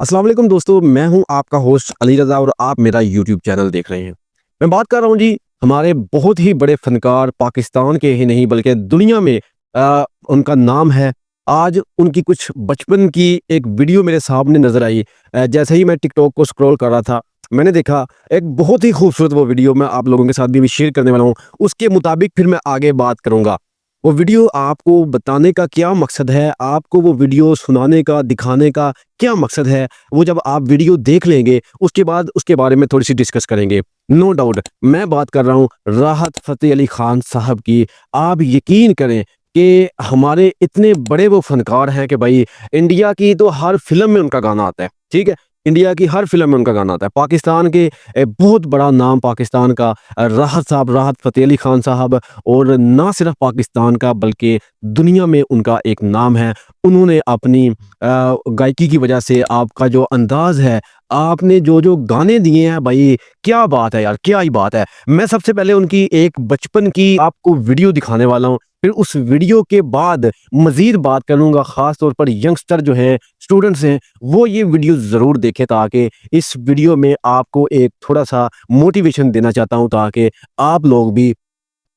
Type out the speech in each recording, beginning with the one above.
अस्सलाम वालेकुम दोस्तों, मैं हूं आपका होस्ट अली रज़ा और आप मेरा यूट्यूब चैनल देख रहे हैं। मैं बात कर रहा हूं जी हमारे बहुत ही बड़े फनकार पाकिस्तान के ही नहीं बल्कि दुनिया में उनका नाम है। आज उनकी कुछ बचपन की एक वीडियो मेरे सामने नज़र आई। जैसे ही मैं टिकटॉक को स्क्रॉल कर रहा था, मैंने देखा एक बहुत ही खूबसूरत वो वीडियो मैं आप लोगों के साथ भी अभी शेयर करने वाला हूँ। उसके मुताबिक फिर मैं आगे बात करूँगा। वो वीडियो आपको बताने का क्या मकसद है, आपको वो वीडियो सुनाने का, दिखाने का क्या मकसद है, वो जब आप वीडियो देख लेंगे उसके बाद उसके बारे में थोड़ी सी डिस्कस करेंगे। नो डाउट मैं बात कर रहा हूँ राहत फ़तेह अली खान साहब की। आप यकीन करें कि हमारे इतने बड़े वो फनकार हैं कि भाई इंडिया की तो हर फिल्म में उनका गाना आता है। ठीक है, इंडिया की हर फिल्म में उनका गाना आता है। पाकिस्तान के बहुत बड़ा नाम पाकिस्तान का राहत साहब, राहत फ़तेह अली खान साहब, और ना सिर्फ पाकिस्तान का बल्कि दुनिया में उनका एक नाम है। उन्होंने अपनी गायकी की वजह से आपका जो अंदाज़ है, आपने जो गाने दिए हैं भाई, क्या बात है यार, क्या ही बात है। मैं सबसे पहले उनकी एक बचपन की आपको वीडियो दिखाने वाला हूँ, फिर उस वीडियो के बाद मज़ीद बात करूँगा। ख़ास तौर पर यंगस्टर जो हैं, स्टूडेंट्स हैं, वो ये वीडियो ज़रूर देखें ताकि इस वीडियो में आपको एक थोड़ा-सा मोटिवेशन देना चाहता हूँ ताकि आप लोग भी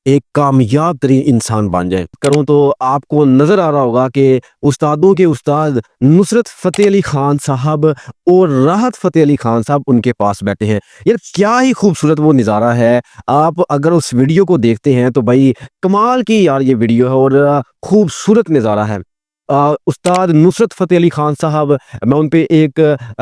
एक कामयाब तरीन इंसान बन जाए। करूँ तो आपको नज़र आ रहा होगा कि उस्तादों के उस्ताद नुसरत फ़तेह अली खान साहब और राहत फ़तेह अली खान साहब उनके पास बैठे हैं। यार क्या ही खूबसूरत वो नज़ारा है। आप अगर उस वीडियो को देखते हैं तो भाई कमाल की यार ये वीडियो है और खूबसूरत नज़ारा है। उस्ताद नुसरत फ़तेह अली खान साहब, मैं उन पे एक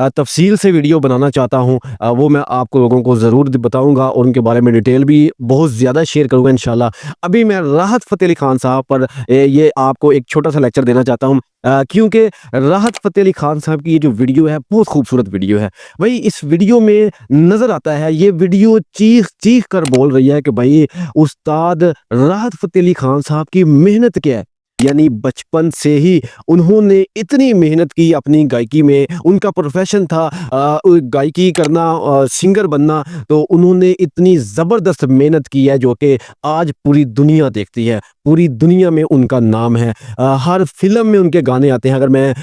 तफ़सील से वीडियो बनाना चाहता हूँ। वो मैं आपको लोगों को ज़रूर बताऊँगा और उनके बारे में डिटेल भी बहुत ज़्यादा शेयर करूँगा इंशाल्लाह। अभी मैं राहत फ़तेह अली खान साहब पर ये आपको एक छोटा-सा लेक्चर देना चाहता हूँ, क्योंकि राहत फ़तेह अली खान साहब की ये जो वीडियो है बहुत खूबसूरत वीडियो है। भाई इस वीडियो में नज़र आता है, ये वीडियो चीख-चीख कर बोल रही है कि भाई उस्ताद राहत फ़तेह अली खान साहब की मेहनत क्या है। यानी बचपन से ही उन्होंने इतनी मेहनत की अपनी गायकी में, उनका प्रोफेशन था गायकी करना, सिंगर बनना। तो उन्होंने इतनी ज़बरदस्त मेहनत की है जो कि आज पूरी दुनिया देखती है, पूरी दुनिया में उनका नाम है। हर फिल्म में उनके गाने आते हैं। अगर मैं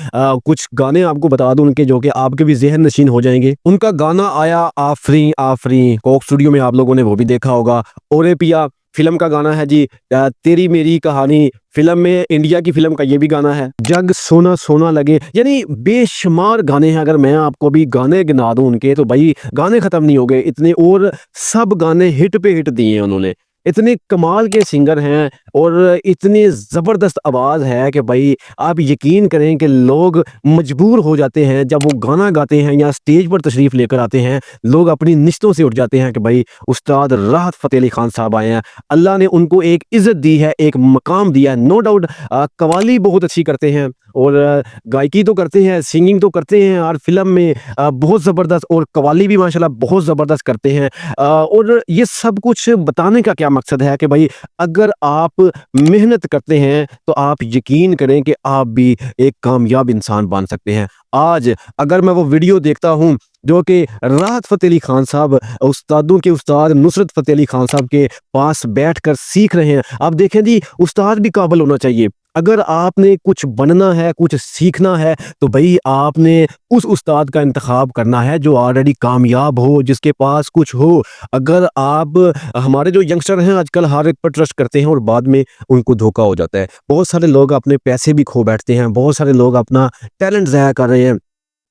कुछ गाने आपको बता दूं उनके, जो कि आपके भी ज़हन नशीन हो जाएंगे। उनका गाना आया आफरी आफरी, कोक स्टूडियो में आप लोगों ने वो भी देखा होगा। ओरे पिया फिल्म का गाना है जी। तेरी मेरी कहानी फिल्म में, इंडिया की फिल्म का ये भी गाना है। जग सोना सोना लगे, यानी बेशुमार गाने हैं। अगर मैं आपको भी गाने गिना दूं उनके तो भाई गाने खत्म नहीं हो गए इतने, और सब गाने हिट पे हिट दिए हैं उन्होंने। इतने कमाल के सिंगर हैं और इतनी ज़बरदस्त आवाज़ है कि भाई आप यकीन करें कि लोग मजबूर हो जाते हैं जब वो गाना गाते हैं या स्टेज पर तशरीफ़ लेकर आते हैं। लोग अपनी निश्तों से उठ जाते हैं कि भाई उस्ताद राहत फ़तेह अली खान साहब आए हैं। अल्लाह ने उनको एक इज़्ज़त दी है, एक मकाम दिया है। नो डाउट कव्वाली बहुत अच्छी करते हैं और गायकी तो करते हैं, सिंगिंग तो करते हैं हर फ़िल्म में बहुत ज़बरदस्त, और कव्वाली भी माशाल्लाह बहुत ज़बरदस्त करते हैं। और ये सब कुछ बताने का क्या मकसद है कि भाई अगर आप मेहनत करते हैं तो आप यकीन करें कि आप भी एक कामयाब इंसान बन सकते हैं। आज अगर मैं वो वीडियो देखता हूँ जो कि राहत फ़तेह अली खान साहब उस्तादों के उस्ताद नुसरत फ़तेह अली खान साहब के पास बैठकर सीख रहे हैं, आप देखें जी उस्ताद भी काबिल होना चाहिए। अगर आपने कुछ बनना है, कुछ सीखना है, तो भाई आपने उस उस्ताद का इंतखाब करना है जो ऑलरेडी कामयाब हो, जिसके पास कुछ हो। अगर आप, हमारे जो यंगस्टर हैं आजकल हर एक पर ट्रस्ट करते हैं और बाद में उनको धोखा हो जाता है। बहुत सारे लोग अपने पैसे भी खो बैठते हैं, बहुत सारे लोग अपना टैलेंट ज़ाया कर रहे हैं।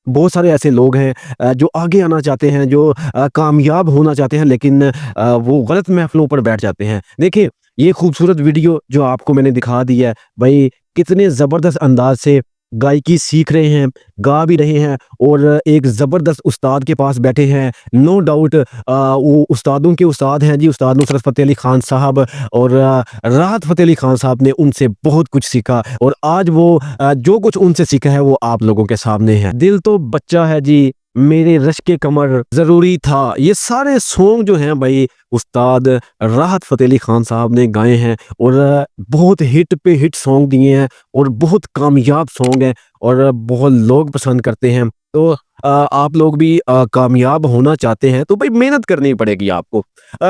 बहुत सारे ऐसे लोग हैं जो आगे आना चाहते हैं, जो कामयाब होना चाहते हैं, लेकिन वो गलत महफ़िलों पर बैठ जाते हैं। देखिए, ये खूबसूरत वीडियो जो आपको मैंने दिखा दी है, भई कितने ज़बरदस्त अंदाज़ से गायकी सीख रहे हैं, गा भी रहे हैं और एक ज़बरदस्त उस्ताद के पास बैठे हैं। नो डाउट वो उस्तादों के उस्ताद हैं जी, उस्ताद नुसरत फ़तेह अली खान साहब, और राहत फ़तेह अली खान साहब ने उनसे बहुत कुछ सीखा और आज वो जो कुछ उनसे सीखा है वो आप लोगों के सामने है। दिल तो बच्चा है जी, मेरे रश्के कमर ज़रूरी था, ये सारे सॉन्ग जो हैं भाई उस्ताद राहत फ़तेह अली खान साहब ने गाए हैं और बहुत हिट पे हिट सॉन्ग दिए हैं और बहुत कामयाब सॉन्ग हैं और बहुत लोग पसंद करते हैं। तो आप लोग भी कामयाब होना चाहते हैं तो भाई मेहनत करनी पड़ेगी आपको।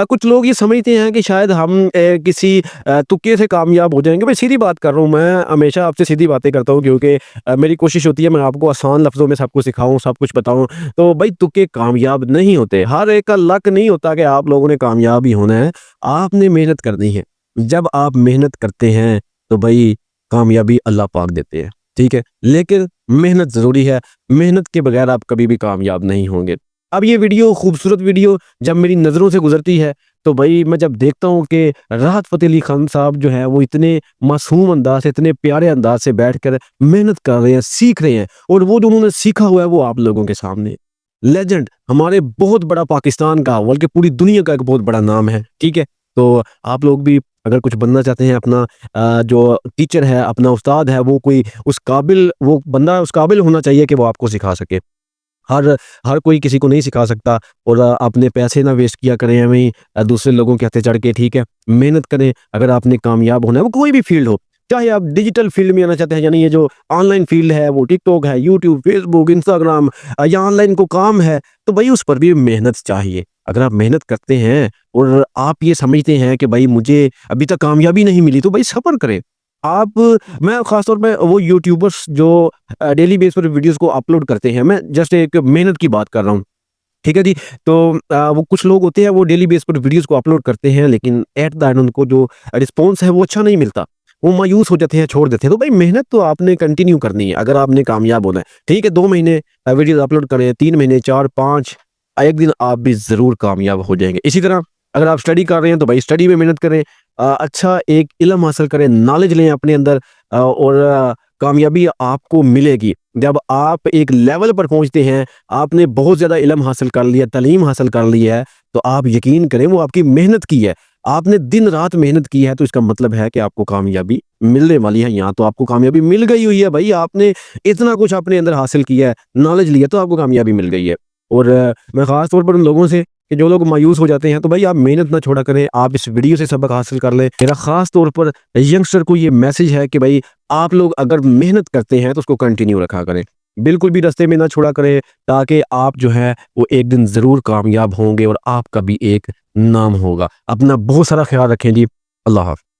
कुछ लोग ये समझते हैं कि शायद हम किसी तुक्के से कामयाब हो जाएँगे। भाई सीधी बात कर रहा हूँ, मैं हमेशा आपसे सीधी बातें करता हूँ क्योंकि मेरी कोशिश होती है मैं आपको आसान लफ्ज़ों में सब कुछ सिखाऊँ, सब कुछ बताऊँ। तो भाई तुक्के कामयाब नहीं होते, हर एक का लक नहीं होता कि आप लोगों ने कामयाब ही होना है, आपने मेहनत करनी है। जब आप मेहनत करते हैं तो भाई कामयाबी अल्लाह पाक देते हैं, ठीक है? लेकिन मेहनत ज़रूरी है, मेहनत के बगैर आप कभी भी कामयाब नहीं होंगे। अब ये वीडियो खूबसूरत वीडियो जब मेरी नज़रों से गुज़रती है, तो भई मैं जब देखता हूँ कि राहत फ़तेह अली खान साहब जो हैं वो इतने मासूम अंदाज़ से, इतने प्यारे अंदाज़ से बैठकर मेहनत कर रहे हैं, सीख रहे हैं और वो जो उन्होंने सीखा हुआ है वो आप लोगों के सामने है। लेजेंड हमारे बहुत बड़ा पाकिस्तान का बल्कि पूरी दुनिया का एक बहुत बड़ा नाम है, ठीक है? तो आप लोग भी अगर कुछ बनना चाहते हैं, अपना जो टीचर है, अपना उस्ताद है, वो कोई उस काबिल वो बंदा उस काबिल होना चाहिए कि वो आपको सिखा सके। हर हर कोई किसी को नहीं सिखा सकता और अपने पैसे ना वेस्ट किया करें एवें ही दूसरे लोगों के हत्थे चढ़ के, ठीक है? मेहनत करें, अगर आपने कामयाब होना है, वो कोई भी फ़ील्ड हो, चाहे आप डिजिटल फ़ील्ड में आना चाहते हैं, यानी ये जो ऑनलाइन फ़ील्ड है, वो टिकटॉक है, यूट्यूब, फ़ेसबुक, इंस्टाग्राम या ऑनलाइन को काम है, तो भई उस पर भी मेहनत चाहिए। अगर आप मेहनत करते हैं और आप ये समझते हैं कि भाई मुझे अभी तक कामयाबी नहीं मिली, तो भाई सब्र करें। आप मैं ख़ास तौर पे वो यूट्यूबर्स जो डेली बेस पर वीडियोज़ को अपलोड करते हैं, मैं जस्ट एक मेहनत की बात कर रहा हूँ, ठीक है जी? तो वो कुछ लोग होते हैं वो डेली बेस पर वीडियोज़ को अपलोड करते हैं लेकिन एट द एंड उनको जो रिस्पॉन्स है वो अच्छा नहीं मिलता। वो मायूस हो जाते हैं, छोड़ देते हैं। तो भाई मेहनत तो आपने कंटिन्यू करनी है अगर आपने कामयाब होना है। ठीक है 2 महीने वीडियोज़ अपलोड करें, 3 महीने, 4, 5 एक दिन आप भी ज़रूर कामयाब हो जाएँगे। इसी तरह अगर आप स्टडी कर रहे हैं तो भाई स्टडी में मेहनत करें, अच्छा एक इल्म हासिल करें, नॉलेज लें अपने अंदर और कामयाबी आपको मिलेगी। जब आप एक लेवल पर पहुँचते हैं, आपने बहुत ज़्यादा इल्म हासिल कर लिया, तालीम हासिल कर ली है, तो आप यकीन करें वो आपकी मेहनत की है। आपने दिन-रात मेहनत की है तो इसका मतलब है कि आपको कामयाबी मिलने वाली है। यहाँ तो आपको कामयाबी मिल गई हुई है भई, आपने इतना कुछ अपने अंदर हासिल किया है, नॉलेज लिया तो आपको कामयाबी मिल गई है। और मैं ख़ास तौर पर उन लोगों से कि जो लोग मायूस हो जाते हैं तो भाई आप मेहनत ना छोड़ा करें, आप इस वीडियो से सबक हासिल कर लें। मेरा ख़ास तौर पर यंगस्टर को ये मैसेज है कि भाई आप लोग अगर मेहनत करते हैं तो उसको कंटिन्यू रखा करें। बिल्कुल भी रास्ते में ना छोड़ा करें ताकि आप जो है वो एक दिन ज़रूर कामयाब होंगे और आपका भी एक नाम होगा। अपना बहुत सारा ख़्याल रखें जी। अल्लाह हाफ़िज़।